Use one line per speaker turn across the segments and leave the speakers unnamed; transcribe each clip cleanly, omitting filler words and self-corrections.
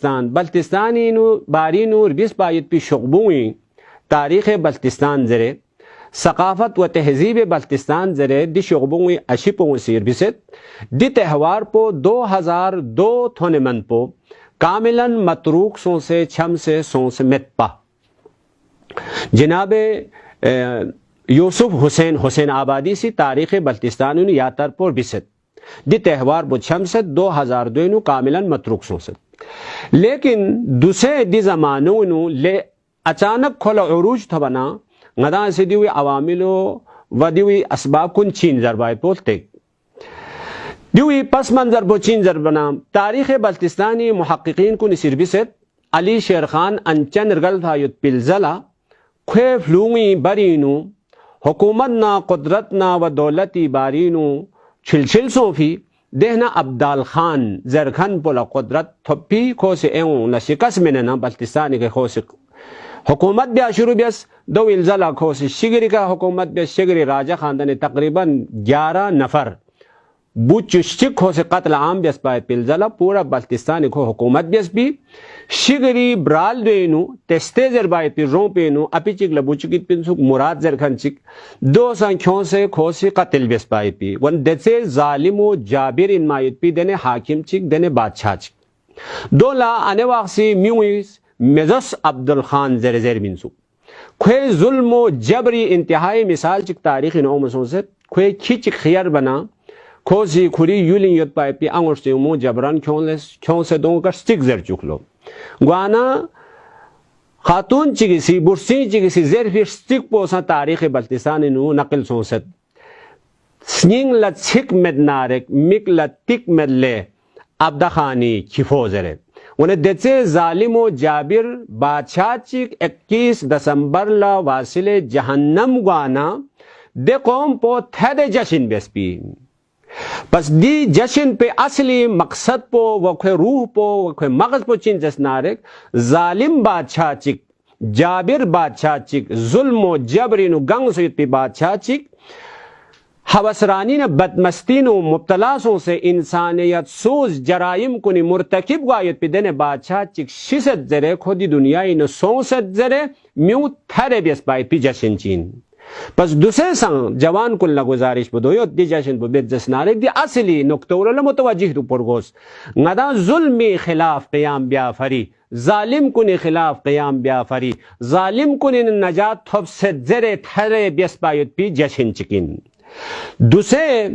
بلتستانی نو باری نور بیس باید پی شغبوئی تاریخ بلتستان زره ثقافت و تہذیب بلتستان زره دی شغبوئی اشی پو سیر بیست دی تہوار پو 2002 تھونے من پو کاملاً متروک سو سے چھم سے سو سے مت پا جناب یوسف حسین آبادی سی تاریخ بلتستان یاتر پور بیست دی تہوار بو چھم سے 2002 کاملاً متروک سو سے لیکن دوسرے دی زمانوں لے اچانک کھولا عروج تھا بنا غدا سے دیوی عواملو و دیوی اسباب کن چین ضربائے پولتے دیوی پس منظر بو چین ضرب بنا تاریخ بلتستانی محققین کو نصیر بیست علی شیر خان انچن رگل تھا یت پلزلا کھیف لونگی برینو حکومت نا قدرت نا و دولتی بارینو چھل صوفی دہنا عبدال خان زرخن پولا قدرت تھپی خوش ایوں نہ شکست میں نہ بلتستانی کے خوش حکومت بیا شروع بیس دو الزلا خوش شگری کا حکومت بیس شگری راجہ خاندان تقریباً 11 نفر بوچشک ہو سے قتل عام بیس پائے پلزلا پورا بلتستانی کو حکومت بیس بھی شگری برال دوینو تستے زر بائی پی رون پینو اپی چک لبو چکیت پینسو مراد زرخن چک 2 سنکھوں سے کھوسی قتل بیس پائی پی ون دیسے ظالم و جابر ان مایت پی دینے حاکم چک دینے بادشاہ چک 2 لا آنے واقسی میویس مزس عبدالخان زر منسو کھوے ظلم و جبری انتہائی مثال چک تاریخ نو مسوں سے کھوے کھچک خیر بنا کھوسی کھوری یولین یوت پائی پی انگوش تیمو جبران کھون سے دوں کا سٹک زر چک لو گوانا خاتون چگیسی برسی چگیسی زیر فی سٹک پوسا تاریخ بلتستانی نو نقل سونست سنینگ لچک مدنارک مک لتک مدلے عبدخانی کھفو زرے انہیں دیتے ظالم و جابر بادشاہ چک 21 دسمبر لا واصل جہنم گوانا دے قوم پو تھے دے جشن بیس پی پس دی جشن پہ اصلی مقصد پو وکھے روح پو وکھے مغز پو چین جسنارک ظالم بادشاہ چک جابر بادشاہ چک ظلم و جبرینو گنگ سویت پی بادشاہ چک حوثرانین بدمستین و مبتلاسوں سے انسانیت سوز جرائم کنی مرتکب گوایت پی دینے بادشاہ چک 600 زرے خودی دنیای نو 100 زرے میو تھرے بیس بائی پی جشن چین پس دوسرے سنگ جوان کل گزارش بدویو دی جشن بو بیت جسنارک دی اصلی نکتور متوجہ دو پرگوز غدا ظلمی خلاف قیام بیا فری ظالم کنی خلاف قیام بیا فری ظالم کنی نجات تھوب سے زرے تھرے بیس بایت پی جشن چکن دوسرے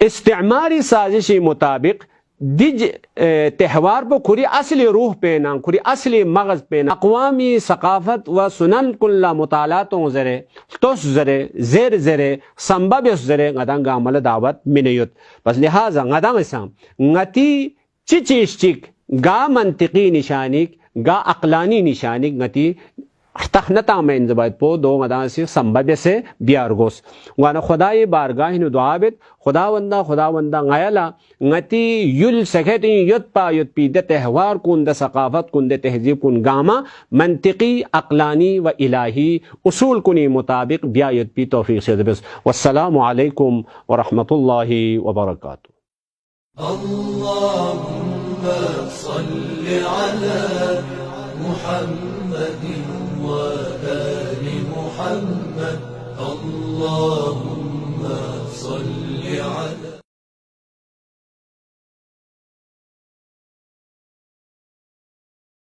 استعماری سازشی مطابق دی تہوار پہ کھری اصلی روح پینا کھری اصلی مغز پینا اقوامی ثقافت و سنن کل مطالعاتوں زرے توس زرے زیر زرے سمبابیس زرے غدنگ عمل دعوت منیت پس لہذا غدنگ سام غتی چیچیش چک گا منطقی نشانک گا عقلانی نشانک غتی تخنتا میں انزبائد پو دو غدان سی سمبابی سے بیارگوس وانا خدای بارگاہ نو دعابت خدا وندہ غیلا غتی یل سکھتی یت پا یت پی دے تہوار کن دے ثقافت کن دے تہذیب کن گاما منطقی عقلانی و الہی اصول کنی مطابق بیا یت پی توفیق سے دبس والسلام علیکم ورحمت اللہ وبرکاتہ
اللہم صل علی محمد وآل محمد اللهم صل على